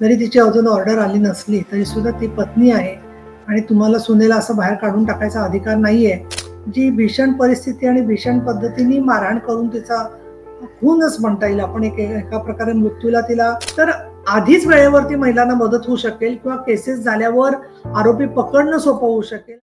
जरी तिची अजून ऑर्डर आली नसली तरी सुद्धा ती पत्नी आहे आणि तुम्हाला सुनेला असं बाहेर काढून टाकायचा अधिकार नाहीये. जी भीषण परिस्थिती आणि भीषण पद्धतीने मारहाण करून तिचा खूनच म्हणता येईल आपण एका प्रकारे मृत्यूला तिला तर आधीच वेळेवरती महिलांना मदत होऊ शकेल किंवा केसेस झाल्यावर आरोपी पकडणं सोपं होऊ शकेल.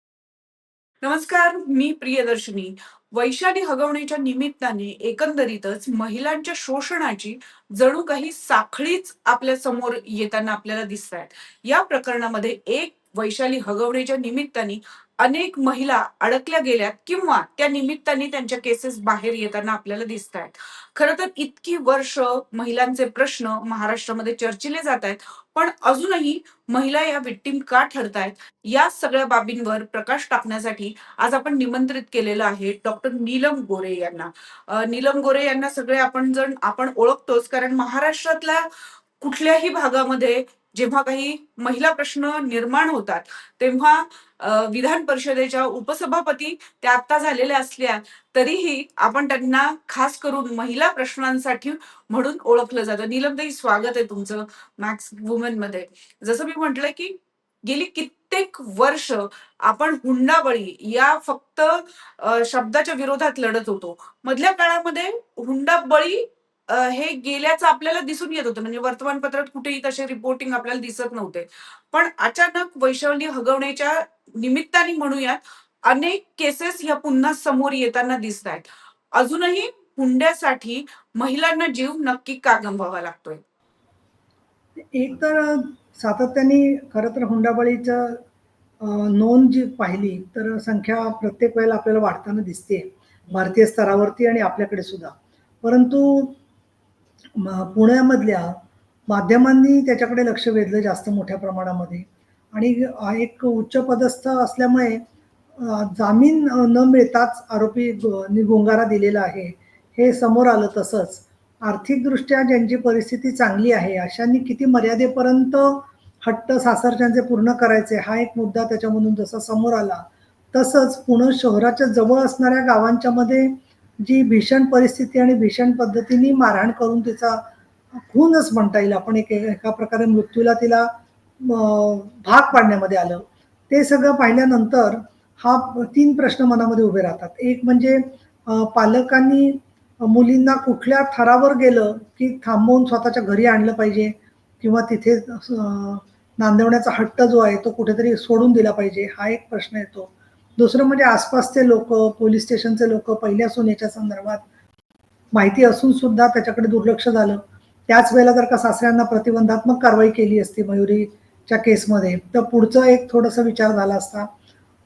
नमस्कार, मी प्रियदर्शनी. वैशाली हगवण्याच्या निमित्ताने एकंदरीतच महिलांच्या शोषणाची जणू काही साखळीच आपल्या समोर येताना आपल्याला दिसत आहेत. या प्रकरणामध्ये एक वैशाली हगवण्याच्या निमित्ताने अनेक महिला अडकल्या गेल्यात किंवा त्या निमित्ताने त्यांच्या केसेस बाहेर येताना आपल्याला दिसत आहेत. खरं तर इतकी वर्ष महिलांचे प्रश्न महाराष्ट्रामध्ये चर्चिले जात आहेत, पण अजूनही महिला या विक्टिम का ठरतायत या सगळ्या बाबींवर प्रकाश टाकण्यासाठी आज आपण निमंत्रित केलेलं आहे डॉक्टर नीलम गोरे यांना. नीलम गोरे यांना सगळे आपण ओळखतोच, कारण महाराष्ट्रातल्या कुठल्याही भागामध्ये जेव्हा काही महिला प्रश्न निर्माण होतात तेव्हा विधान परिषदेच्या उपसभापती त्या आता झालेल्या असल्या तरीही आपण त्यांना खास करून महिला प्रश्नांसाठी म्हणून ओळखलं जातं. नीलमताई, स्वागत आहे तुमचं मॅक्स वुमन मध्ये. जसं मी म्हटलं की गेली कित्येक वर्ष आपण हुंडाबळी या फक्त शब्दाच्या विरोधात लढत होतो. मधल्या काळामध्ये हुंडाबळी हे गेल्याचं आपल्याला दिसून येत होतं, म्हणजे वर्तमानपत्रात कुठेही तसे रिपोर्टिंग आपल्याला दिसत नव्हते. पण अचानक वैशाली हगवण्याच्या निमित्ताने म्हणूयात अनेक केसेस ह्या पुन्हा समोर येताना दिसत आहेत. अजूनही हुंड्यासाठी महिलांना जीव नक्की का गमवावा लागतोय? एक तर सातत्याने खरं तर हुंडाबळीचं नोंद जी पाहिली तर संख्या प्रत्येक वेळेला आपल्याला वाढताना दिसते भारतीय स्तरावरती आणि आपल्याकडे सुद्धा. परंतु पुण्यामधल्या माध्यमांनी त्याच्याकडे लक्ष वेधलं जास्त मोठ्या प्रमाणामध्ये आणि एक उच्चपदस्थ असल्यामुळे जामीन न मिळताच आरोपी गुंगारा दिलेला आहे हे समोर आलं. तसंच आर्थिकदृष्ट्या ज्यांची परिस्थिती चांगली आहे अशांनी किती मर्यादेपर्यंत हट्ट सासरच्यांचे पूर्ण करायचे हा एक मुद्दा त्याच्यामधून जसा समोर आला. तसंच पुणे शहराच्या जवळ असणाऱ्या गावांच्या मध्ये जी भीषण परिस्थिती आणि भीषण पद्धतीने मारहाण करून तिचा खूनच म्हणता येईल आपण एका प्रकारे मृत्यूला तिला भाग पाडण्यामध्ये आलं. ते सगळं पाहिल्यानंतर हा 3 प्रश्न मनामध्ये उभे राहतात. एक म्हणजे पालकांनी मुलींना कुठल्या थरावर गेलं, की थांबवून स्वतःच्या घरी आणलं पाहिजे किंवा तिथे नांदवण्याचा हट्ट जो आहे तो कुठेतरी सोडून दिला पाहिजे, हा एक प्रश्न येतो. दुसरं म्हणजे आसपासचे लोकं, पोलीस स्टेशनचे लोकं पहिल्या सुनेच्या संदर्भात माहिती असून सुद्धा त्याच्याकडे दुर्लक्ष झालं. त्याच वेळेला जर का सासऱ्यांना प्रतिबंधात्मक कारवाई केली असती मयुरीच्या केसमध्ये, तर पुढचा एक थोडासा विचार झाला असता.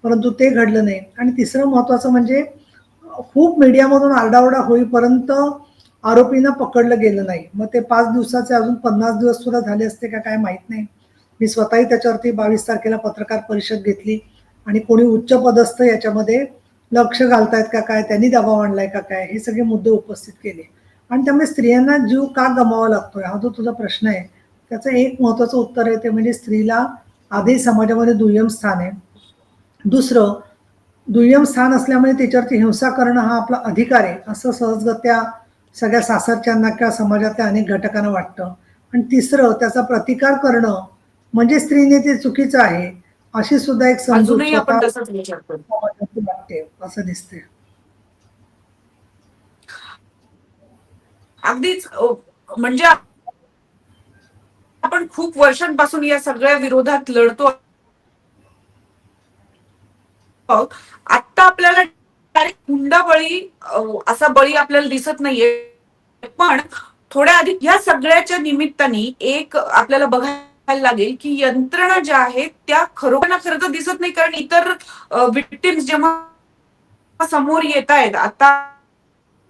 परंतु ते घडलं नाही. आणि तिसरं महत्त्वाचं म्हणजे खूप मीडियामधून आरडाओरडा होईपर्यंत आरोपींना पकडलं गेलं नाही. मग ते 5 दिवसाचे अजून 50 दिवस सुद्धा झाले असते का काय माहीत नाही. मी स्वतःही त्याच्यावरती 22 तारखेला पत्रकार परिषद घेतली आणि कोणी उच्चपदस्थ याच्यामध्ये लक्ष घालतायत का काय, त्यांनी दबाव आणलाय का काय, हे सगळे मुद्दे उपस्थित केले. आणि त्यामुळे स्त्रियांना जीव का गमावा लागतोय हा जो तुझा प्रश्न आहे त्याचं एक महत्त्वाचं उत्तर आहे ते म्हणजे स्त्रीला आधी समाजामध्ये दुय्यम स्थान आहे. दुसरं, दुय्यम स्थान असल्यामुळे त्याच्यावरती हिंसा करणं हा आपला अधिकार आहे असं सहजगत्या सगळ्या सासरच्यांना किंवा समाजातल्या अनेक घटकांना वाटतं. आणि तिसरं, त्याचा प्रतिकार करणं म्हणजे स्त्रीने ते चुकीचं आहे अशी सुद्धा एक समजूत अजूनही स्वतः आपण तसंच विचार करतो. समाजाची वाटते असं दिसते. अगदीच म्हणजे आपण खूप वर्षांपासून या सगळ्या विरोधात लढतो आहोत. आता आपल्याला डायरेक्ट हुंडाबळी असा बळी आपल्याला दिसत नाहीये, पण थोड्या आधी या सगळ्याच्या निमित्ताने एक आपल्याला बघायला लागेल की यंत्रणा ज्या आहेत त्या खरोखर खरं तर दिसत नाही, कारण इतर विक्टिम्स जेव्हा समोर येत आहेत आता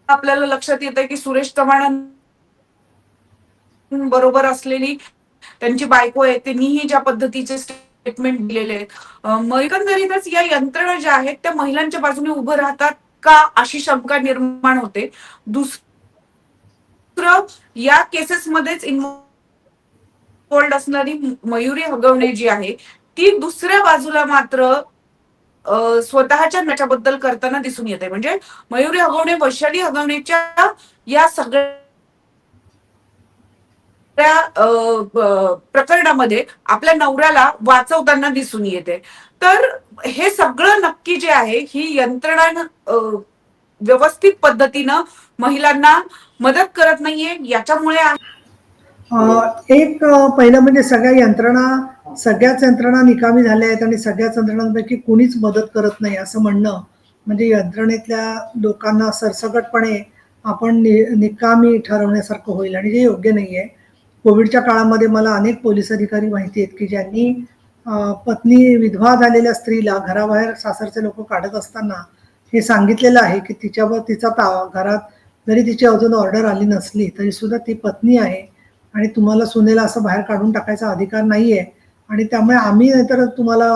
आपल्याला लक्षात येत आहे की सुरेश चव्हाण बरोबर असलेली त्यांची बायको आहे त्यांनीही ज्या पद्धतीचे स्टेटमेंट दिलेले आहेत, एकंदरीतच या यंत्रणा ज्या आहेत त्या महिलांच्या बाजूने उभं राहतात का अशी शंका निर्माण होते. दुसरं, या केसेसमध्येच इन्व्हॉल्ड असणारी मयुरी हगवणे जी आहे ती दुसऱ्या बाजूला मात्र स्वतःच्या नाच्याबद्दल करताना दिसून येते. म्हणजे मयुरी हगवणे वैशाली हगवणेच्या या सगळ्या त्या प्रकरणामध्ये आपल्या नवऱ्याला वाचवताना दिसून येते. तर हे सगळं नक्की जे आहे ही यंत्रणा व्यवस्थित पद्धतीनं महिलांना मदत करत नाहीये, याच्यामुळे पहिलं म्हणजे सगळ्याच यंत्रणा निकामी झाल्या आहेत आणि सगळ्याच यंत्रणांपैकी कुणीच मदत करत नाही असं म्हणणं म्हणजे यंत्रणेतल्या लोकांना सरसकटपणे आपण निकामी ठरवण्यासारखं होईल आणि जे योग्य नाहीये. कोविडच्या काळामध्ये मला अनेक पोलीस अधिकारी माहिती आहेत की ज्यांनी पत्नी विधवा झालेल्या स्त्रीला घराबाहेर सासरचे लोक काढत असताना हे सांगितलेलं आहे की तिच्यावर तिचा ताबा घरात जरी तिची अजून ऑर्डर आली नसली तरी सुद्धा ती पत्नी आहे आणि तुम्हाला सुनेला असं बाहेर काढून टाकायचा अधिकार नाहीये आणि त्यामुळे आम्ही नाहीतर तुम्हाला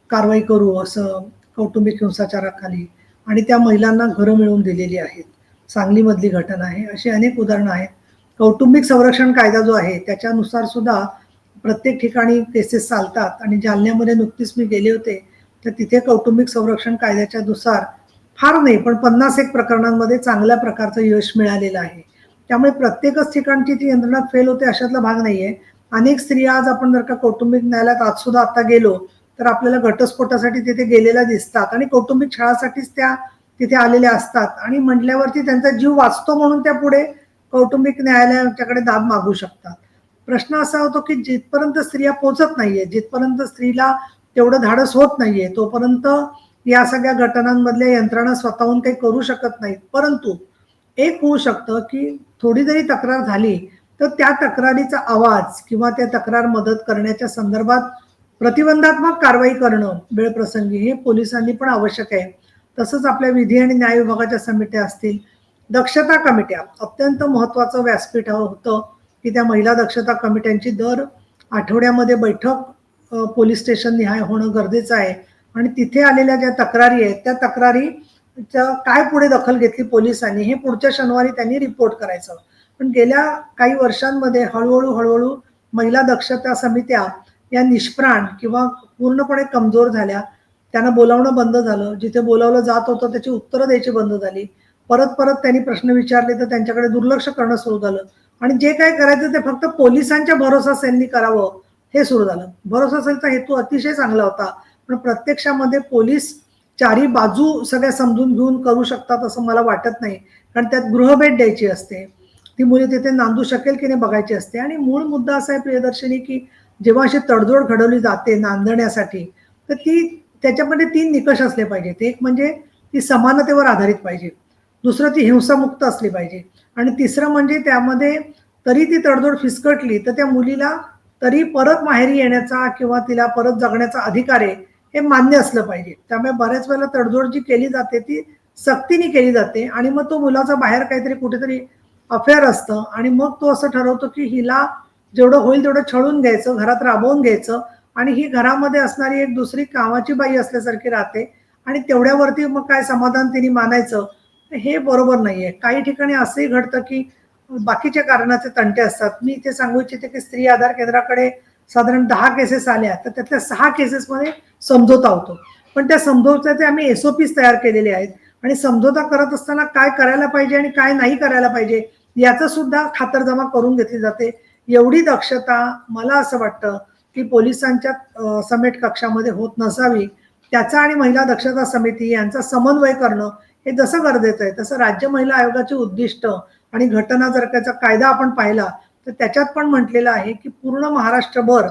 कारवाई करू असं कौटुंबिक हिंसाचाराखाली आणि त्या महिलांना घरं मिळवून दिलेली आहेत. सांगलीमधली घटना आहे. अशी अनेक उदाहरणं आहेत. कौटुंबिक संरक्षण कायदा जो आहे त्याच्यानुसार सुद्धा प्रत्येक ठिकाणी केसेस चालतात आणि जालन्यामध्ये नुकतीच मी गेले होते तर तिथे कौटुंबिक संरक्षण कायद्याच्या नुसार फार नाही पण 51 प्रकरणांमध्ये चांगल्या प्रकारचं यश मिळालेलं आहे. त्यामुळे प्रत्येकच ठिकाणची ती यंत्रणा फेल होते अशातला भाग नाहीये. अनेक स्त्रिया आज आपण जर का कौटुंबिक न्यायालयात आज सुद्धा आता गेलो तर आपल्याला घटस्फोटासाठी तिथे गेलेल्या दिसतात आणि कौटुंबिक छळासाठीच त्या तिथे आलेल्या असतात आणि म्हटल्यावरती त्यांचा जीव वाचतो म्हणून त्या पुढे कौटुंबिक न्यायालयाच्याकडे दाद मागू शकतात. प्रश्न असा होतो की जिथपर्यंत स्त्रिया पोहोचत नाहीये, जिथपर्यंत स्त्रीला तेवढं धाडस होत नाहीये, तोपर्यंत या सगळ्या घटनांमधल्या यंत्रणा स्वतःहून काही करू शकत नाहीत. परंतु एक होऊ शकतं की थोडी जरी तक्रार झाली तर त्या तक्रारीचा आवाज किंवा त्या तक्रार मदत करण्याच्या संदर्भात प्रतिबंधात्मक कारवाई करणं वेळप्रसंगी हे पोलिसांनी पण आवश्यक आहे. तसंच आपल्या विधी आणि न्याय विभागाच्या समित्या असतील, दक्षता कमिट्या अत्यंत महत्वाचं व्यासपीठ होतं की त्या महिला दक्षता कमिट्यांची दर आठवड्यामध्ये बैठक पोलीस स्टेशन निहाय होणं गरजेचं आहे आणि तिथे आलेल्या ज्या तक्रारी आहेत त्या तक्रारी काय पुढे दखल घेतली पोलिसांनी हे पुढच्या शनिवारी त्यांनी रिपोर्ट करायचं. पण गेल्या काही वर्षांमध्ये हळूहळू महिला दक्षता समित्या या निष्प्राण किंवा पूर्णपणे कमजोर झाल्या. त्यांना बोलावणं बंद झालं. जिथे बोलावलं जात होतं त्याची उत्तरं द्यायची बंद झाली. परत त्यांनी प्रश्न विचारले तर त्यांच्याकडे दुर्लक्ष करणं सुरू झालं आणि जे काय करायचं ते फक्त पोलिसांच्या भरोसासेनी करावं हे सुरू झालं. भरोसा सेलचा हेतू अतिशय चांगला होता पण प्रत्यक्षामध्ये पोलीस चारी बाजू सगळ्या समजून घेऊन करू शकतात असं मला वाटत नाही. कारण त्यात गृहभेट द्यायची असते. ती मुली तिथे नांदू शकेल की नाही बघायची असते आणि मूळ मुद्दा असा आहे प्रियदर्शनी की जेव्हा अशी तडजोड घडवली जाते नांदण्यासाठी तर ती त्याच्यामध्ये 3 निकष असले पाहिजेत. एक म्हणजे ती समानतेवर आधारित पाहिजे. दुसरं ती हिंसामुक्त असली पाहिजे आणि तिसरं म्हणजे त्यामध्ये तरी ती तडजोड फिसकटली तर त्या मुलीला तरी परत माहेरी येण्याचा किंवा तिला परत जगण्याचा अधिकार आहे हे मान्य असलं पाहिजे. त्यामुळे बऱ्याच वेळेला तडजोड जी केली जाते ती सक्तीने केली जाते आणि मग तो मुलाचा बाहेर काहीतरी कुठेतरी अफेअर असतं आणि मग तो असं ठरवतो की हिला जेवढं होईल तेवढं छळून घ्यायचं, घरात राबवून घ्यायचं आणि ही घरामध्ये असणारी एक दुसरी कामाची बाई असल्यासारखी राहते आणि तेवढ्यावरती मग काय समाधान तिने मानायचं हे बरोबर नाहीये. काही ठिकाणी असंही घडतं की बाकीच्या कारणाचे तंटे असतात. मी इथे सांगू इच्छिते की स्त्री आधार केंद्राकडे साधारण 10 केसेस आल्या तर त्यातल्या 6 केसेसमध्ये समझोता होतो. पण त्या समझोत्याचे आम्ही SOPs तयार केलेले आहेत आणि समझोता करत असताना काय करायला पाहिजे आणि काय नाही करायला पाहिजे याचं सुद्धा खातरजमा करून घेतली जाते. एवढी दक्षता मला असं वाटतं की पोलिसांच्या समेट कक्षामध्ये होत नसावी. त्याचा आणि महिला दक्षता समिती यांचा समन्वय करणं हे जसं गरजेचं आहे तसं राज्य महिला आयोगाचे उद्दिष्ट आणि घटना जर त्याचा कायदा आपण पाहिला तर त्याच्यात पण म्हटलेलं आहे की पूर्ण महाराष्ट्रभर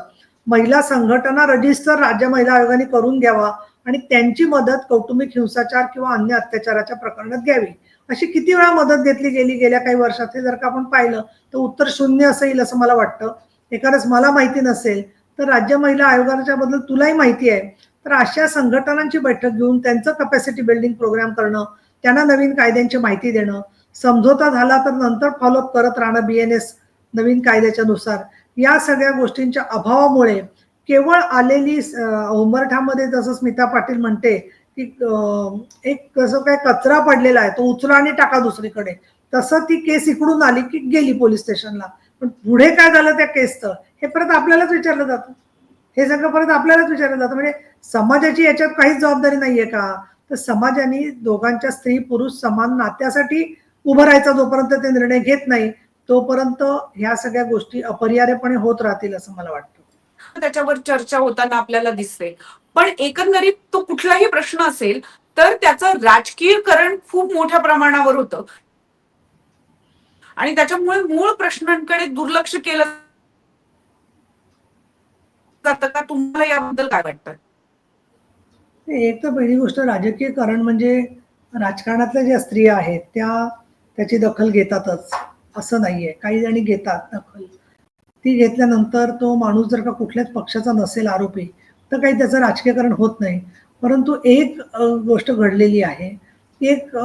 महिला संघटना रजिस्टर राज्य महिला आयोगाने करून घ्यावा आणि त्यांची मदत कौटुंबिक हिंसाचार किंवा अन्य अत्याचाराच्या प्रकरणात घ्यावी. अशी किती वेळा मदत घेतली गेली गेल्या काही वर्षात हे जर का आपण पाहिलं तर उत्तर शून्य असेल असं मला वाटतं. एखादच मला माहिती नसेल तर राज्य महिला आयोगाच्या बद्दल तुलाही माहिती आहे तर अशा संघटनांची बैठक घेऊन त्यांचं कॅपॅसिटी बिल्डिंग प्रोग्राम करणं, त्यांना नवीन कायद्यांची माहिती देणं, समझोता झाला तर नंतर फॉलोअप करत राहणं BNS नवीन कायद्याच्या नुसार या सगळ्या गोष्टींच्या अभावामुळे केवळ आलेली उंबरठ्यामध्ये जसं स्मिता पाटील म्हणते की एक कसं काय कचरा पडलेला आहे तो उचला आणि टाका दुसरीकडे तसं ती केस इकडून आली की गेली पोलीस स्टेशनला. पण पुढे काय झालं त्या केसचं हे परत आपल्यालाच विचारलं जातं. हे सगळं परत आपल्यालाच विचारलं जातं. म्हणजे समाजाची याच्यात काहीच जबाबदारी नाहीये का? तर समाजाने दोघांच्या स्त्री पुरुष समान नात्यासाठी उभं राहायचा जोपर्यंत ते निर्णय घेत नाही तोपर्यंत ह्या सगळ्या गोष्टी अपरिहार्यपणे होत राहतील असं मला वाटतं. त्याच्यावर चर्चा होताना आपल्याला दिसते. पण एकंदरीत तो कुठलाही प्रश्न असेल तर त्याचं राजकीयकरण खूप मोठ्या प्रमाणावर होतं आणि त्याच्यामुळे मूळ प्रश्नांकडे दुर्लक्ष केलं जातं का? तुम्हाला याबद्दल काय वाटतं? एक तर पहिली गोष्ट राजकीय कारण म्हणजे राजकारणातल्या ज्या स्त्रिया आहेत त्या त्याची दखल घेतातच असं नाहीये. काही जणी घेतात दखल. ती घेतल्यानंतर तो माणूस जर का कुठल्याच पक्षाचा नसेल आरोपी, तर काही त्याचं राजकीयकरण होत नाही. परंतु एक गोष्ट घडलेली आहे. एक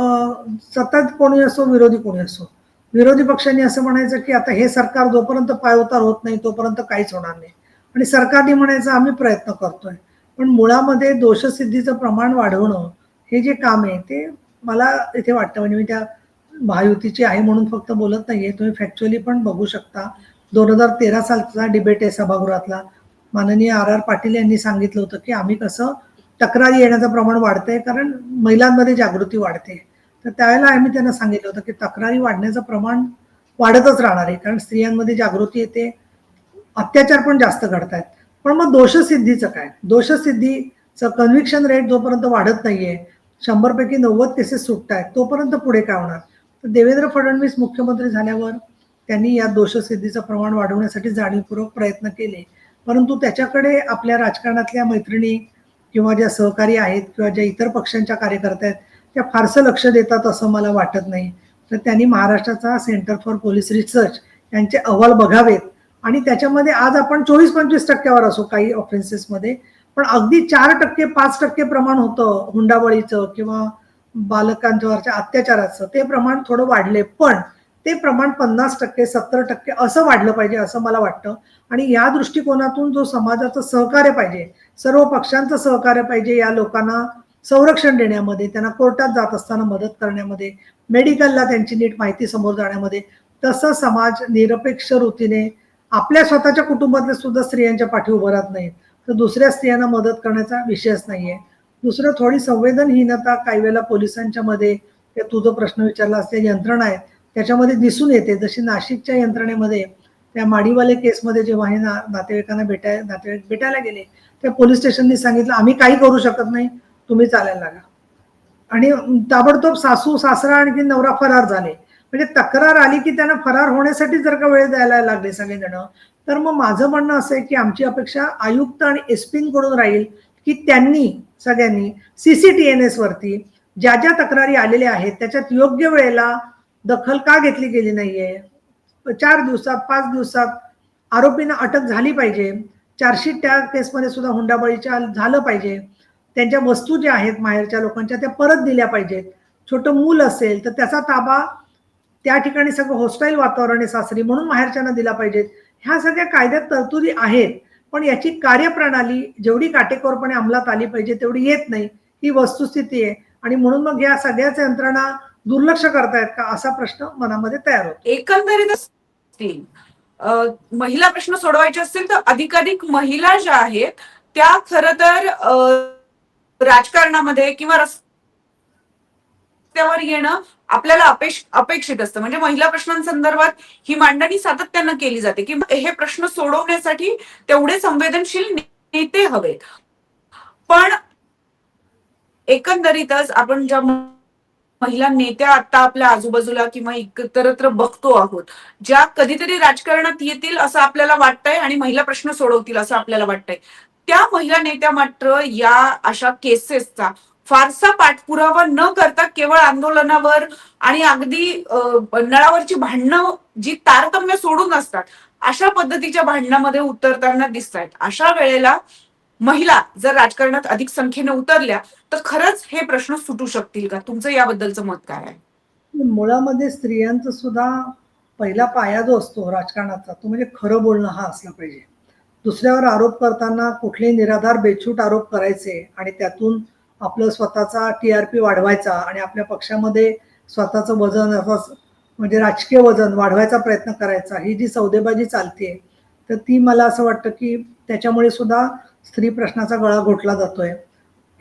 सतत कोणी असो, विरोधी कोणी असो. विरोधी पक्षांनी असं म्हणायचं, की आता हे सरकार जोपर्यंत पायउतार होत नाही, तोपर्यंत काहीच होणार नाही. आणि सरकारने म्हणायचं आम्ही प्रयत्न करतोय. पण मुळामध्ये दोषसिद्धीचं प्रमाण वाढवणं हे जे काम आहे, ते मला इथे वाटतं म्हणजे मी त्या महायुतीची आहे म्हणून फक्त बोलत नाहीये. तुम्ही फॅक्च्युअली पण बघू शकता. 2013 सालचा डिबेट आहे सभागृहातला. माननीय आर. पाटील यांनी सांगितलं होतं, की आम्ही कसं तक्रारी येण्याचं प्रमाण वाढतंय कारण महिलांमध्ये जागृती वाढते. तर त्यावेळेला आम्ही त्यांना सांगितलं होतं, की तक्रारी वाढण्याचं प्रमाण वाढतच राहणार आहे. कारण स्त्रियांमध्ये जागृती येते, अत्याचार पण जास्त घडतायत. पण मग दोषसिद्धीचं काय? दोषसिद्धीचं कन्व्हिक्शन रेट जोपर्यंत वाढत नाहीये, 100 पैकी 90 केसेस सुटतायत, तोपर्यंत पुढे काय होणार? तर देवेंद्र फडणवीस मुख्यमंत्री झाल्यावर त्यांनी या दोषसिद्धीचं प्रमाण वाढवण्यासाठी जाणीवपूर्वक प्रयत्न केले. परंतु त्याच्याकडे आपल्या राजकारणातल्या मैत्रिणी किंवा ज्या सहकारी आहेत किंवा ज्या इतर पक्षांच्या कार्यकर्त्या आहेत, त्या फारसं लक्ष देतात असं मला वाटत नाही. तर त्यांनी महाराष्ट्राचा सेंटर फॉर पोलिस रिसर्च यांचे अहवाल बघावेत आणि त्याच्यामध्ये आज आपण 24-25% असो काही ऑफेन्सेसमध्ये, पण अगदी 4%, 5% प्रमाण होतं हुंडाबळीचं किंवा बालकांच्यावरच्या अत्याचाराचं. ते प्रमाण थोडं वाढले. पण ते प्रमाण 50%, 70% असं वाढलं पाहिजे असं मला वाटतं. आणि या दृष्टिकोनातून जो समाजाचं सहकार्य पाहिजे, सर्व पक्षांचं सहकार्य पाहिजे या लोकांना संरक्षण देण्यामध्ये, त्यांना कोर्टात जात असताना मदत करण्यामध्ये, मेडिकलला त्यांची नीट माहिती समोर जाण्यामध्ये, तसं समाज निरपेक्ष वृत्तीने आपल्या स्वतःच्या कुटुंबातल्या सुद्धा स्त्रियांच्या पाठी उभं राहत नाहीत. तर दुसऱ्या स्त्रियांना मदत करण्याचा विषयच नाहीये. दुसरं थोडी संवेदनहीनता काही वेळेला पोलिसांच्या मध्ये तू जो प्रश्न विचारला असलेल्या यंत्रणा आहेत त्याच्यामध्ये दिसून येते. जशी नाशिकच्या यंत्रणेमध्ये त्या माडीवाले केसमध्ये जेव्हा हे नातेवाईकांना नातेवाईक भेटायला गेले, त्या पोलीस स्टेशननी सांगितलं आम्ही काही करू शकत नाही, तुम्ही चालायला लागा. आणि ताबडतोब सासू सासरा आणखी नवरा फरार झाले. म्हणजे तक्रार आली की त्यांना फरार होण्यासाठी जर का वेळ द्यायला लागले सगळेजण, तर मग माझं म्हणणं असं आहे की आमची अपेक्षा आयुक्त आणि एसपींकडून राहील की त्यांनी सगळ्यांनी CCTNS वरती ज्या ज्या तक्रारी आलेल्या आहेत त्याच्यात योग्य वेळेला दखल का घेतली गेली नाहीये, 4 दिवसात 5 दिवसात आरोपींना अटक झाली पाहिजे. चार्जशीट त्या केसमध्ये सुद्धा हुंडाबळीच्या झालं पाहिजे. त्यांच्या वस्तू ज्या आहेत माहेरच्या लोकांच्या त्या परत दिल्या पाहिजेत. छोटं मूल असेल तर त्याचा ताबा त्या ठिकाणी सगळं होस्टाईल वातावरण आहे सासरी म्हणून माहेरच्यांना दिला पाहिजेत. ह्या सगळ्या कायद्यात तरतुदी आहेत. पण याची कार्यप्रणाली जेवढी काटेकोरपणे अंमलात आली पाहिजे तेवढी येत नाही. ही वस्तुस्थिती आहे आणि म्हणून मग या सगळ्याच यंत्रणा दुर्लक्ष करतायत का असा प्रश्न मनामध्ये तयार होतो. एकंदरीत असतील महिला प्रश्न सोडवायचे असतील तर अधिकाधिक महिला ज्या आहेत त्या खरं तर राजकारणामध्ये किंवा रस्त्यावर येणं आपल्याला अपेक्षित असतं. म्हणजे महिला प्रश्नांसंदर्भात ही मांडणी सातत्यानं केली जाते की हे प्रश्न सोडवण्यासाठी तेवढे संवेदनशील नेते हवेत. पण एकंदरीतच आपण ज्या महिला नेत्या आता आपल्या आजूबाजूला किंवा इतरत्र बघतो आहोत, ज्या कधीतरी राजकारणात येतील असं आपल्याला वाटतंय आणि महिला प्रश्न सोडवतील असं आपल्याला वाटतंय, त्या महिला नेत्या मात्र या अशा केसेसचा फारसा पाठपुरावा न करता केवळ आंदोलनावर आणि अगदी नळावरची भांडणं जी तारतम्य सोडून असतात अशा पद्धतीच्या भांडणामध्ये उतरताना दिसत आहेत. अशा वेळेला महिला जर राजकारणात अधिक संख्येने उतरल्या तर खरंच हे प्रश्न सुटू शकतील का? तुमचं याबद्दलचं मत काय आहे? मुळामध्ये स्त्रियांचा सुद्धा पहिला पाया जो असतो राजकारणाचा तो म्हणजे खरं बोलणं हा असला पाहिजे. दुसऱ्यावर आरोप करताना कुठलेही निराधार बेछूट आरोप करायचे आणि त्यातून आपलं स्वतःचा TRP वाढवायचा आणि आपल्या पक्षामध्ये स्वतःचं वजन म्हणजे राजकीय वजन वाढवायचा प्रयत्न करायचा, ही जी सौदेबाजी चालते तर ती मला असं वाटतं की त्याच्यामुळे सुद्धा स्त्री प्रश्नाचा गळा घोटला जातोय.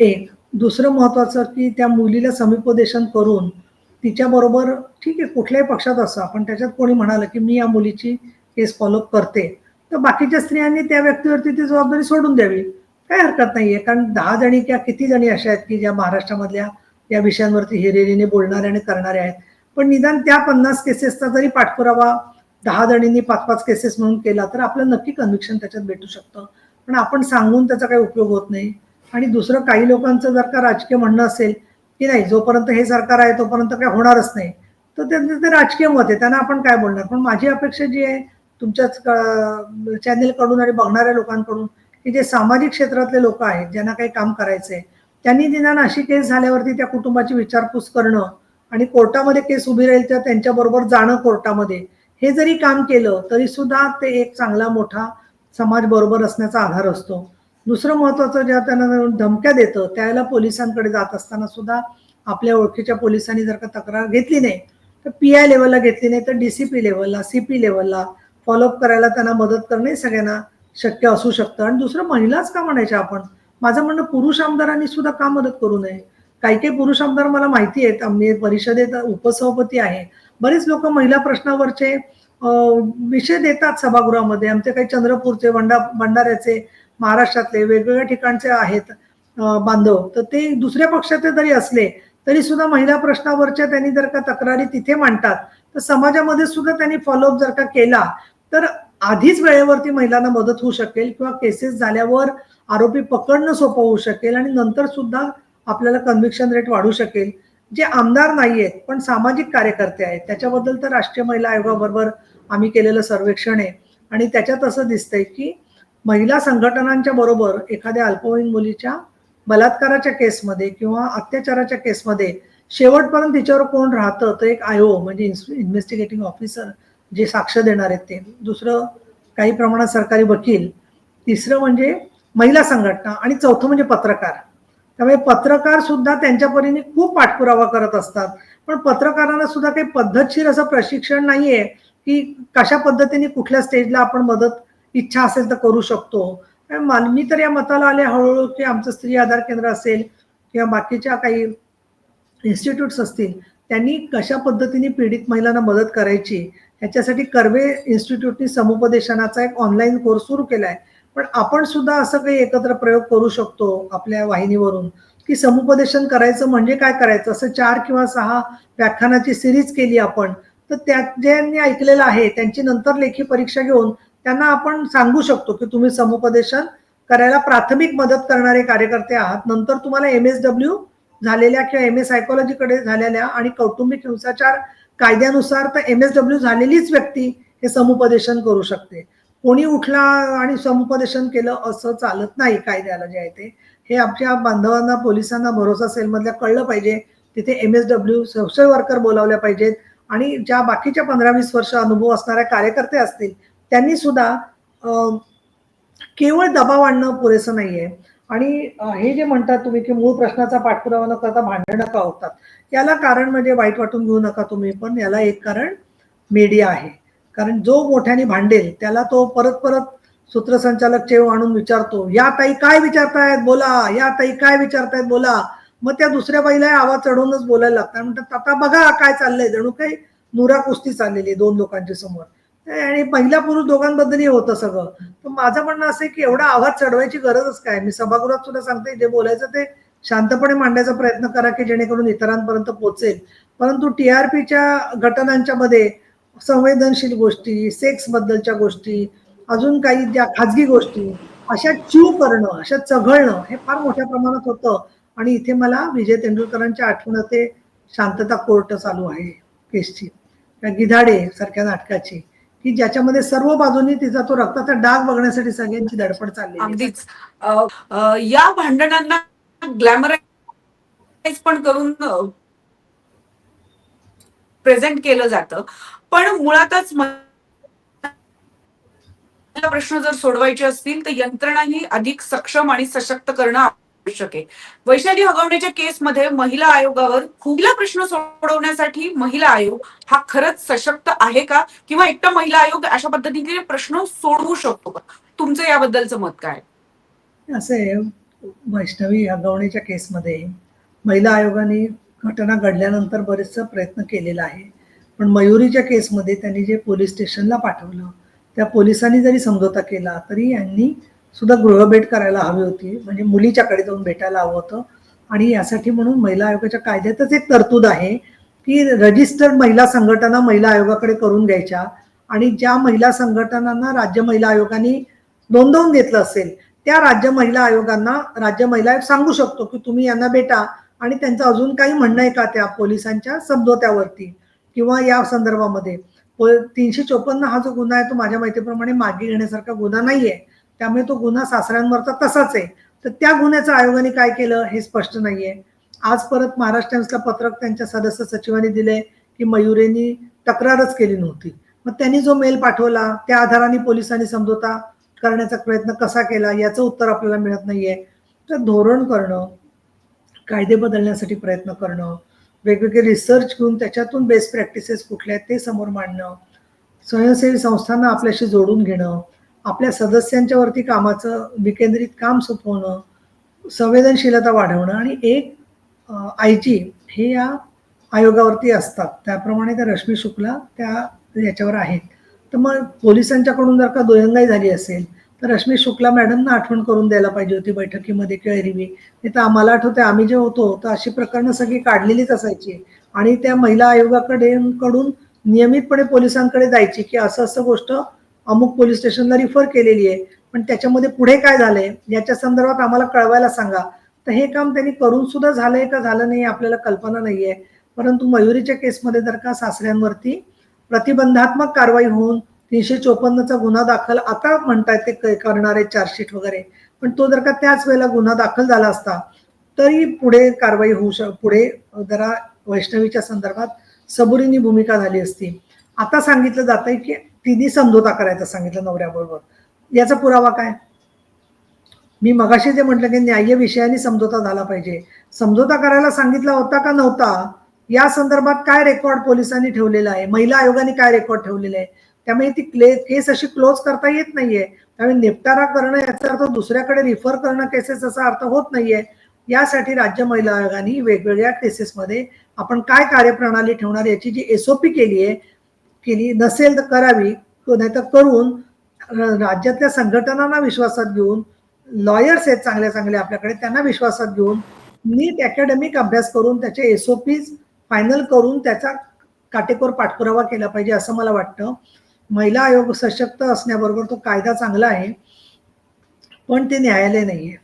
एक दुसरं महत्वाचं की त्या मुलीला समुपदेशन करून तिच्याबरोबर ठीक आहे कुठल्याही पक्षात असो आपण त्याच्यात कोणी म्हणालं की मी या मुलीची केस फॉलोअप करते, तर बाकीच्या स्त्रियांनी त्या व्यक्तीवरती ती जबाबदारी सोडून द्यावी. काही हरकत नाहीये. कारण 10 जणी किंवा किती जणी अशा आहेत की ज्या महाराष्ट्रामधल्या या विषयांवरती हिरिरीने बोलणाऱ्या आणि करणाऱ्या आहेत. पण निदान त्या 50 केसेसचा जरी पाठपुरावा 10 जणींनी 5-5 केसेस म्हणून केला, तर आपल्याला नक्की कन्व्हिक्शन त्याच्यात भेटू शकतं. पण आपण सांगून त्याचा काही उपयोग होत नाही. आणि दुसरं काही लोकांचं जर का राजकीय म्हणणं असेल, की नाही जोपर्यंत हे सरकार आहे तोपर्यंत काही होणारच नाही. तर त्यांचं ते राजकीय मत आहे. त्यांना आपण काय बोलणार? पण माझी अपेक्षा जी आहे तुमच्याच चॅनेलकडून आणि बघणाऱ्या लोकांकडून, की जे सामाजिक क्षेत्रातले लोक आहेत, ज्यांना काही काम करायचंय, त्यांनी निदान अशी केस झाल्यावरती त्या कुटुंबाची विचारपूस करणं आणि कोर्टामध्ये केस उभी राहील तर त्यांच्याबरोबर जाणं कोर्टामध्ये, हे जरी काम केलं तरी सुद्धा ते एक चांगला मोठा समाज बरोबर असण्याचा आधार असतो. दुसरं महत्वाचं ज्या त्यांना धमक्या देतं त्यावेळेला पोलिसांकडे जात असताना सुद्धा आपल्या ओळखीच्या पोलिसांनी जर का तक्रार घेतली नाही, तर पी-आय लेव्हलला घेतली नाही तर डी-सी-पी लेव्हलला, सी-पी लेव्हलला फॉलोअप करायला त्यांना मदत करणं सगळ्यांना शक्य असू शकतं. आणि दुसरं महिलाच का म्हणायच्या आपण? माझं म्हणणं पुरुष आमदारांनी सुद्धा का मदत करू नये? काही-काही पुरुष आमदार मला माहिती आहेत. आम्ही परिषदेत उपसभापती आहे. बरेच लोकं महिला प्रश्नावरचे विषय देतात सभागृहामध्ये. आमचे काही चंद्रपूरचे, भंडाऱ्याचे, महाराष्ट्रातले वेगवेगळ्या ठिकाणचे आहेत बांधव. तर ते दुसऱ्या पक्षाचे जरी असले, तरी सुद्धा महिला प्रश्नावरच्या त्यांनी जर का तक्रारी तिथे मांडतात, तर समाजामध्ये सुद्धा त्यांनी फॉलोअप जर का केला, तर आधीच वेळेवरती महिलांना मदत होऊ शकेल किंवा केसेस झाल्यावर आरोपी पकडणं सोपं होऊ शकेल आणि नंतर सुद्धा आपल्याला कन्व्हिक्शन रेट वाढू शकेल. जे आमदार नाहीयेत, पण सामाजिक कार्यकर्ते आहेत. त्याच्याबद्दल तर राष्ट्रीय महिला आयोगाबरोबर आम्ही केलेलं सर्वेक्षण आहे आणि त्याच्यात असं दिसतंय, की महिला संघटनांच्या बरोबर एखाद्या अल्पवयीन मुलीच्या बलात्काराच्या केसमध्ये किंवा अत्याचाराच्या केसमध्ये शेवटपर्यंत तिच्यावर कोण राहतं, तर एक आयो म्हणजे इन्व्हेस्टिगेटिंग ऑफिसर जे साक्ष देणार आहेत ते. दुसरं काही प्रमाणात सरकारी वकील. तिसरं म्हणजे महिला संघटना आणि चौथं म्हणजे पत्रकार. त्यामुळे पत्रकार सुद्धा त्यांच्या परीने खूप पाठपुरावा करत असतात. पण पत्रकारांना सुद्धा काही पद्धतशीर असं प्रशिक्षण नाहीये, की कशा पद्धतीने कुठल्या स्टेजला आपण मदत इच्छा असेल तर करू शकतो. मी तर या मताला आले हळूहळू, की आमचं स्त्री आधार केंद्र असेल किंवा बाकीच्या काही इन्स्टिट्यूट्स असतील, त्यांनी कशा पद्धतीने पीडित महिलांना मदत करायची ह्याच्यासाठी कर्वे इन्स्टिट्यूटनी समुपदेशनाचा एक ऑनलाईन कोर्स सुरू केलाय. पण आपण सुद्धा असं काही एकत्र प्रयोग करू शकतो आपल्या वाहिनीवरून, की समुपदेशन करायचं म्हणजे काय करायचं, असं 4 किंवा 6 व्याख्यानाची सिरीज केली आपण. तर त्यात ज्यांनी ऐकलेलं आहे त्यांची नंतर लेखी परीक्षा घेऊन त्यांना आपण सांगू शकतो, की तुम्ही समुपदेशन करायला प्राथमिक मदत करणारे कार्यकर्ते आहात. नंतर तुम्हाला MSW झालेल्या किंवा MA सायकोलॉजीकडे झालेल्या आणि कौटुंबिक हिंसाचार कायद्यानुसार तर MSW झालेलीच व्यक्ती हे समुपदेशन करू शकते. कोणी उठला आणि समुपदेशन केलं असं चालत नाही कायद्याला जे आहे ते. हे आमच्या बांधवांना, पोलिसांना, भरोसा सेलमधल्या कळलं पाहिजे. तिथे MSW सोशल वर्कर बोलावल्या पाहिजेत आणि ज्या बाकीच्या 15-20 वर्ष अनुभव असणाऱ्या कार्यकर्ते असतील, त्यांनी सुद्धा केवळ दबाव आणणं पुरेसं नाहीये. आणि हे जे म्हणतात तुम्ही, की मूळ प्रश्नाचा पाठपुरावा न करता भांडणं का होतात? याला कारण म्हणजे वाईट वाटून घेऊ नका तुम्ही, पण याला एक कारण मीडिया आहे. कारण जो मोठ्याने भांडेल त्याला तो परत-परत सूत्रसंचालक चेव आणून विचारतो, "या ताई काय विचारतायत बोला, या ताई काय विचारतायत बोला." मग त्या दुसऱ्या बाईला आवाज चढवूनच बोलायला लागतात. म्हणतात, "आता बघा काय चाललंय." जणू काही नुरा कुस्ती चाललेली आहे 2 लोकांच्या समोर. आणि महिला पुरुष दोघांबद्दलही होतं सगळं. तर माझं म्हणणं असं आहे, की एवढा आवाज चढवायची गरजच काय? मी सभागृहात सुद्धा सांगते, जे बोलायचं ते शांतपणे मांडायचा प्रयत्न करा, की जेणेकरून इतरांपर्यंत पोहोचेल. परंतु टी-आर-पीच्या घटनांच्या मध्ये संवेदनशील गोष्टी, सेक्स बद्दलच्या गोष्टी, अजून काही ज्या खाजगी गोष्टी, अशा चीव करणं, अशा चघळणं हे फार मोठ्या प्रमाणात होतं. आणि इथे मला विजय तेंडुलकरांची आठवण येते, शांतता कोर्ट चालू आहे केसची. त्या गिधाडे सारख्या नाटकाची, की ज्याच्यामध्ये सर्व बाजूंनी तिचा तो रक्ताचा डाग बघण्यासाठी सगळ्यांची धडपड चाललेली आहे. अगदीच. या भांडणांना ग्लॅमराईज पण करून प्रेझेंट केलं जातं. पण मुळातच प्रश्न जर सोडवायचे असतील तर यंत्रणाही अधिक सक्षम आणि सशक्त करणं आवश्यक आहे. वैशाली हगवण्याच्या केसमध्ये महिला आयोगावर खुला प्रश्न सोडवण्यासाठी महिला आयोग हा खरंच सशक्त आहे का, किंवा एकटा महिला आयोग अशा पद्धतीने प्रश्न सोडवू शकतो का? तुमचं याबद्दलचं मत काय? असे वैष्णवी हगवणीच्या केसमध्ये महिला आयोगाने घटना घडल्यानंतर बरेचसा प्रयत्न केलेला आहे. पण मयुरीच्या केसमध्ये त्यांनी जे पोलीस स्टेशनला पाठवलं, त्या पोलिसांनी जरी समझोता केला, तरी यांनी सुद्धा गृहभेट करायला हवी होती. म्हणजे मुलीच्याकडे जाऊन भेटायला हवं होतं. आणि यासाठी म्हणून महिला आयोगाच्या कायद्यातच एक तरतूद आहे, की रजिस्टर्ड महिला संघटना महिला आयोगाकडे करून घ्यायच्या आणि ज्या महिला संघटनांना राज्य महिला आयोगाने नोंदवून घेतलं असेल, त्या राज्य महिला आयोगांना राज्य महिला आयोग सांगू शकतो, की तुम्ही यांना भेटा आणि त्यांचं अजून काही म्हणणं आहे का त्या पोलिसांच्या समझोत्यावरती किंवा या संदर्भामध्ये. 354 हा जो गुन्हा आहे तो माझ्या माहितीप्रमाणे मागे घेण्यासारखा गुन्हा नाहीये. त्यामुळे तो गुन्हा सासऱ्यांवरचा तसाच आहे. तर त्या गुन्ह्याचं आयोगाने काय केलं हे स्पष्ट नाहीये. आज परत महाराष्ट्र टाइम्सला पत्रक त्यांच्या सदस्य सचिवांनी दिले, की मयुरेंनी तक्रारच केली नव्हती. मग त्यांनी जो मेल पाठवला त्या आधाराने पोलिसांनी समझोता करण्याचा प्रयत्न कसा केला याचं उत्तर आपल्याला मिळत नाहीये. तर धोरण करणं, कायदे बदलण्यासाठी प्रयत्न करणं, वेगवेगळे रिसर्च घेऊन त्याच्यातून बेस्ट प्रॅक्टिसेस कुठल्या आहेत ते समोर मांडणं, स्वयंसेवी संस्थांना आपल्याशी जोडून घेणं, आपल्या सदस्यांच्या वरती कामाचं विकेंद्रित काम सोपवणं, संवेदनशीलता वाढवणं आणि एक आयजी हे या आयोगावरती असतात. त्याप्रमाणे त्या रश्मी शुक्ला त्या याच्यावर आहेत. तर मग पोलिसांच्याकडून जर का दोयंगाई झाली असेल, तर रश्मी शुक्ला मॅडमना आठवण करून द्यायला पाहिजे होती बैठकीमध्ये किंवा एरवी. नाही तर आम्हाला आठवतंय आम्ही जे होतो तर अशी प्रकरणं सगळी काढलेलीच असायची आणि त्या महिला आयोगाकडून नियमितपणे पोलिसांकडे जायची, की असं असं गोष्ट अमुक पोलीस स्टेशनला रिफर केलेली आहे, पण त्याच्यामध्ये पुढे काय झालंय याच्या संदर्भात आम्हाला कळवायला सांगा. तर हे काम त्यांनी करून सुद्धा झालंय का झालं नाही आपल्याला कल्पना नाहीये. परंतु मयुरीच्या केसमध्ये जर का सासऱ्यांवरती प्रतिबंधात्मक कारवाई होऊन 354चा गुन्हा दाखल आता म्हणतायत ते करणार आहे चार्जशीट वगैरे, पण तो जर का त्याच वेळेला गुन्हा दाखल झाला असता तरी पुढे कारवाई पुढे जरा वैष्णवीच्या संदर्भात सबुरीने भूमिका झाली असती. आता सांगितलं जात आहे की तिने समझोता करायचा सांगितलं नवऱ्याबरोबर. याचा पुरावा काय? मी मगाशी जे म्हटलं की न्याय्य विषयाने समझोता झाला पाहिजे. समझोता करायला सांगितला होता का नव्हता या संदर्भात काय रेकॉर्ड पोलिसांनी ठेवलेला आहे, महिला आयोगाने काय रेकॉर्ड ठेवलेला आहे. त्यामुळे ती केस अशी क्लोज करता येत नाहीये. त्यामुळे निपटारा करणं याचा अर्थ दुसऱ्याकडे रिफर करणं केसेस असा अर्थ होत नाहीये. यासाठी राज्य महिला आयोगाने वेगवेगळ्या केसेसमध्ये आपण काय कार्यप्रणाली ठेवणार याची जी एसओपी केली नसेल तर करावी, नाही तर करून राज्यातल्या संघटनांना विश्वासात घेऊन, लॉयर्स आहेत चांगले चांगले आपल्याकडे त्यांना विश्वासात घेऊन नीट अकॅडमिक अभ्यास करून त्याचे एसओपीज फायनल करून त्याचा काटेकोर पाठपुरावा केला पाहिजे असं मला वाटतं. महिला आयोग सशक्त असण्याबरोबर तो कायदा चांगला आहे, पण ते न्यायालय नाहीये.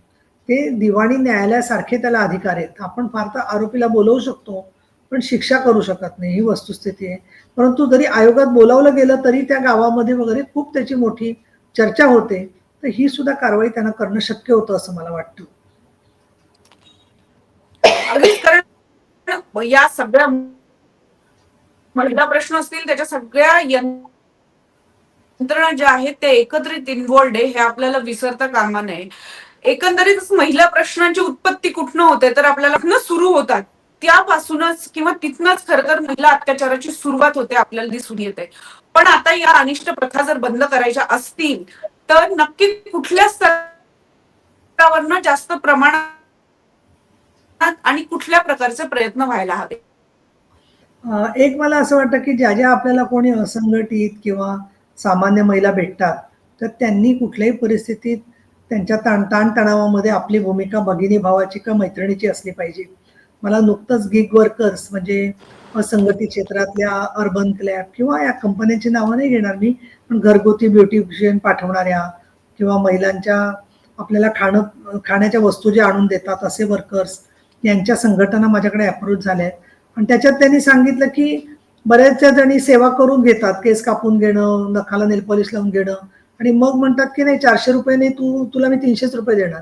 ते दिवाणी न्यायालयासारखे त्याला अधिकार आहेत. आपण फार तर आरोपीला बोलवू शकतो, पण शिक्षा करू शकत नाही ही वस्तुस्थिती आहे. परंतु जरी आयोगात बोलावलं गेलं तरी त्या गावामध्ये वगैरे खूप त्याची मोठी चर्चा होते. तर ही सुद्धा कारवाई त्यांना करणं शक्य होतं असं मला वाटतं. अगदीच, कारण या सगळ्या महिला प्रश्न असतील त्याच्या सगळ्या यंत्रणा ज्या आहेत त्या एकत्रित इन्व्हॉल्ड आहे हे आपल्याला विसरता कामा नये. एकंदरीत महिला प्रश्नांची उत्पत्ती कुठनं होते तर आपल्याला सुरू होतात त्यापासूनच किंवा तिथनच खरं तर महिला अत्याचाराची सुरुवात होते आपल्याला दिसून येते. पण आता या अनिष्ट प्रथा जर बंद करायच्या असतील तर नक्की कुठल्या स्तरावरनं जास्त प्रमाणात आणि कुठल्या प्रकारचे प्रयत्न व्हायला हवे? एक मला असं वाटतं की ज्या ज्या आपल्याला कोणी असंघटित किंवा सामान्य महिला भेटतात तर त्यांनी कुठल्याही परिस्थितीत त्यांच्या ताणतणावामध्ये आपली भूमिका भगिनी भावाची किंवा मैत्रिणीची असली पाहिजे. मला नुकतंच गिग वर्कर्स म्हणजे असंघटित क्षेत्रातल्या अर्बन क्लॅब किंवा या कंपन्यांची नावं नाही घेणार मी, पण घरगुती ब्युटिशियन पाठवणाऱ्या किंवा महिलांच्या आपल्याला खाण्याच्या वस्तू जे आणून देतात असे वर्कर्स यांच्या संघटना माझ्याकडे अप्रोच झाल्या आहेत. आणि त्याच्यात त्यांनी सांगितलं की बऱ्याचशा जणी सेवा करून घेतात, केस कापून घेणं, नखाला नेल पॉलिश लावून घेणं आणि मग म्हणतात की नाही 400 रुपये नाही तुला मी 300 रुपये देणार.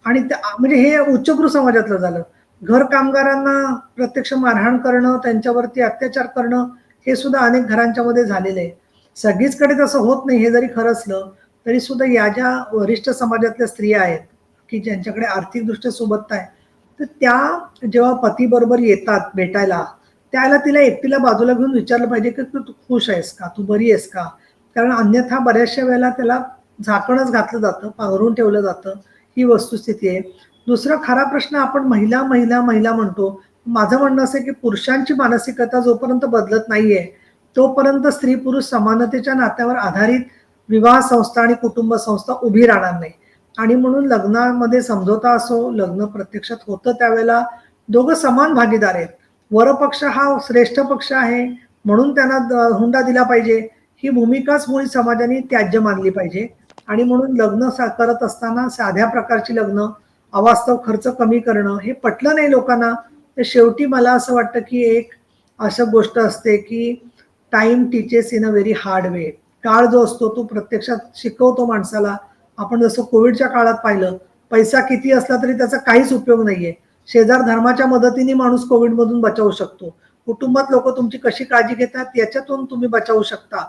आणि म्हणजे हे उच्चभ्रू समाजातलं झालं. घर कामगारांना प्रत्यक्ष मारहाण करणं, त्यांच्यावरती अत्याचार करणं हे सुद्धा अनेक घरांच्या मध्ये झालेलं आहे. सगळीचकडे तसं होत नाही हे जरी खरं असलं तरी सुद्धा या ज्या वरिष्ठ समाजातल्या स्त्रिया आहेत की ज्यांच्याकडे आर्थिकदृष्ट्या सोबतता आहे, तर त्या जेव्हा पतीबरोबर येतात भेटायला त्याला तिला एकटीला बाजूला घेऊन विचारलं पाहिजे की तू खुश आहेस का, तू बरी आहेस का. कारण अन्यथा बऱ्याचशा वेळेला त्याला झाकणच घातलं जातं, पांघरून ठेवलं जातं. ही वस्तुस्थिती आहे. दुसरा खरा प्रश्न आपण महिला महिला महिला म्हणतो माझं म्हणणं असं आहे की पुरुषांची मानसिकता जोपर्यंत बदलत नाहीये, तोपर्यंत स्त्री पुरुष समानतेच्या नात्यावर आधारित विवाह संस्था आणि कुटुंब संस्था उभी राहणार नाही. आणि म्हणून लग्नामध्ये समझोता असो, लग्न प्रत्यक्षात होतं त्यावेळेला दोघं समान भागीदार आहेत. वरपक्ष हा श्रेष्ठ पक्ष आहे म्हणून त्यांना हुंडा दिला पाहिजे, ही भूमिकाच मुळी समाजाने त्याज्य मानली पाहिजे. आणि म्हणून लग्न करत असताना साध्या प्रकारची लग्न, अवास्तव खर्च कमी करणं हे पटलं नाही लोकांना. तर शेवटी मला असं वाटतं की एक असं गोष्ट असते की time teaches in a very hard way. काळ जो असतो तो प्रत्यक्षात शिकवतो माणसाला. आपण जसं कोविडच्या काळात पाहिलं, पैसा किती असला तरी त्याचा काहीच उपयोग नाहीये. शेजार धर्माच्या मदतीने माणूस कोविडमधून बचावू शकतो. कुटुंबात लोक तुमची कशी काळजी घेतात याच्यातून तुम्ही बचावू शकता.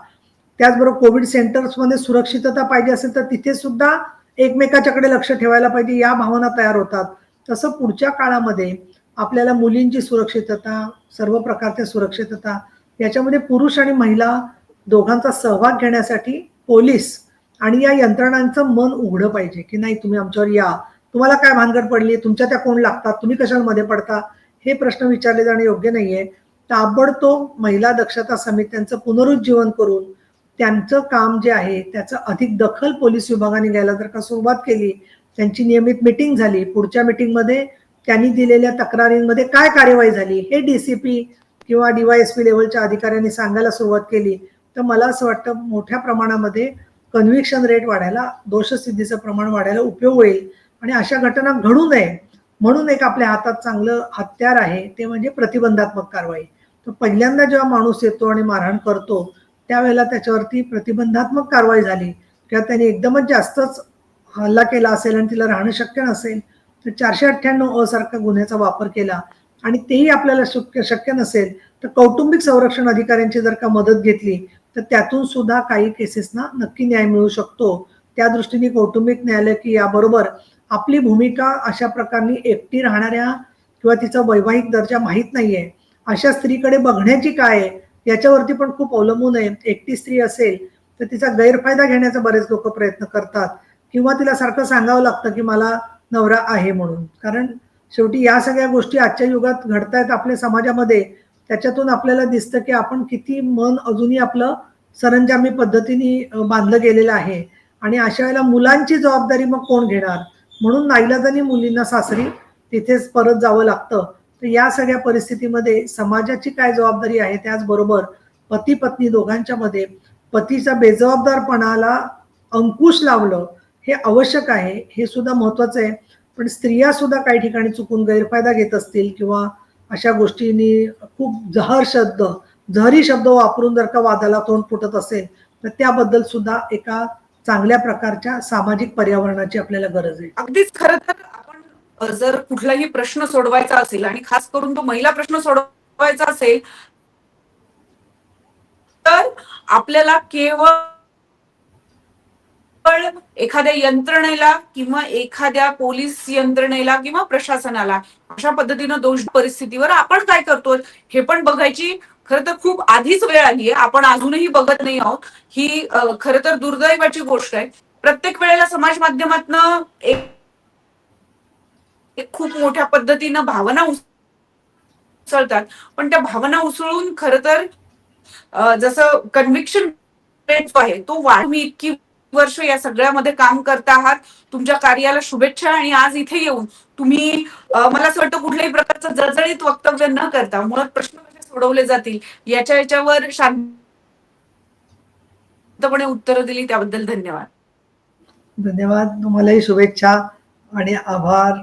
त्याचबरोबर कोविड सेंटर्समध्ये सुरक्षितता पाहिजे असेल तर तिथे सुद्धा एकमेकाच्याकडे लक्ष ठेवायला पाहिजे, या भावना तयार होतात. तसं पुढच्या काळामध्ये आपल्याला मुलींची सुरक्षितता, सर्व प्रकारच्या सुरक्षितता याच्यामध्ये पुरुष आणि महिला दोघांचा सहभाग घेण्यासाठी पोलीस आणि या यंत्रणांचं मन उघडं पाहिजे की नाही तुम्ही आमच्यावर या, तुम्हाला काय भानगड पडली, तुमच्या त्या कोण लागतात, तुम्ही कशाला मध्ये पडता, हे प्रश्न विचारले जाणे योग्य नाहीये. ताबडतोब महिला दक्षता समित्यांचं पुनरुज्जीवन करून त्यांचं काम जे आहे त्याचं अधिक दखल पोलीस विभागाने घ्यायला जर का सुरुवात केली, त्यांची नियमित मीटिंग झाली, पुढच्या मीटिंगमध्ये त्यांनी दिलेल्या तक्रारींमध्ये काय कार्यवाही झाली हे डीसीपी किंवा डीवायएसपी लेवलच्या अधिकाऱ्यांनी सांगायला सुरुवात केली, तर मला असं वाटतं मोठ्या प्रमाणामध्ये कन्व्हिक्शन रेट वाढायला, दोषसिद्धीचं प्रमाण वाढायला उपयोग होईल. आणि अशा घटना घडू नये म्हणून एक आपल्या हातात चांगलं हत्यार आहे, ते म्हणजे प्रतिबंधात्मक कारवाई. तर पहिल्यांदा जेव्हा माणूस येतो आणि मारहाण करतो त्यावेळेला त्याच्यावरती प्रतिबंधात्मक कारवाई झाली किंवा त्यांनी एकदमच जास्तच हल्ला केला असेल आणि तिला राहणं शक्य नसेल तर 498 सारख्या गुन्ह्याचा वापर केला आणि तेही आपल्याला शक्य नसेल तर कौटुंबिक संरक्षण अधिकाऱ्यांची जर का मदत घेतली तर त्यातून सुद्धा काही केसेसना नक्की न्याय मिळू शकतो. त्या दृष्टीने कौटुंबिक न्यायालय की याबरोबर आपली भूमिका अशा प्रकारे एकटी राहणाऱ्या किंवा तिचा वैवाहिक दर्जा माहीत नाहीये अशा स्त्रीकडे बघण्याची काय आहे याच्यावरती पण खूप अवलंबून आहे. एकटी स्त्री असेल तर तिचा गैरफायदा घेण्याचा बरेच लोक प्रयत्न करतात किंवा तिला सारखं सांगावं लागतं की मला नवरा आहे म्हणून. कारण शेवटी या सगळ्या गोष्टी आजच्या युगात घडतायत आपल्या समाजामध्ये. त्याच्यातून आपल्याला दिसतं की आपण किती मन अजूनही आपलं सरंजामी पद्धतीने बांधलं गेलेलं आहे. आणि अशा वेळेला मुलांची जबाबदारी मग कोण घेणार, म्हणून नाईलाजाने मुलींना सासरी तिथेच परत जावं लागतं. तर या सगळ्या परिस्थितीमध्ये समाजाची काय जबाबदारी आहे, त्याचबरोबर पती पत्नी दोघांच्या मध्ये पतीचा बेजबाबदारपणाला अंकुश लावलं हे आवश्यक आहे, हे सुद्धा महत्वाचं आहे. पण स्त्रिया सुद्धा काही ठिकाणी चुकून गैरफायदा घेत असतील किंवा अशा गोष्टींनी खूप जहरी शब्द वापरून जर का वादाला तोंड फुटत असेल तर त्याबद्दल सुद्धा एका चांगल्या प्रकारच्या सामाजिक पर्यावरणाची आपल्याला गरज आहे. अगदीच खरं तर आपण जर कुठलाही प्रश्न सोडवायचा असेल आणि खास करून तो महिला प्रश्न सोडवायचा असेल तर आपल्याला केवळ एखाद्या यंत्रणेला किंवा एखाद्या पोलीस यंत्रणेला किंवा प्रशासनाला अशा पद्धतीनं दोष परिस्थितीवर आपण काय करतो हे पण बघायची खरं तर खूप आधीच वेळ आली आहे. आपण अजूनही बघत नाही आहोत. ही खरं तर दुर्दैवाची गोष्ट आहे. प्रत्येक वेळेला समाज माध्यमातनं एक खूप मोठ्या पद्धतीनं भावना उसळतात, पण त्या भावना उसळून खरं तर जसं कन्व्हिक्शन रेट आहे तो वाढ. तुम्ही इतकी वर्ष या सगळ्यामध्ये काम करता आहात, तुमच्या कार्याला शुभेच्छा. आणि आज इथे येऊन तुम्ही मला असं वाटतं कुठल्याही प्रकारचं जळजळीत वक्तव्य न करता मुळात प्रश्न कसे सोडवले जातील याच्यावर शांतपणे उत्तरं दिली त्याबद्दल धन्यवाद. धन्यवाद. तुम्हालाही शुभेच्छा आणि आभार.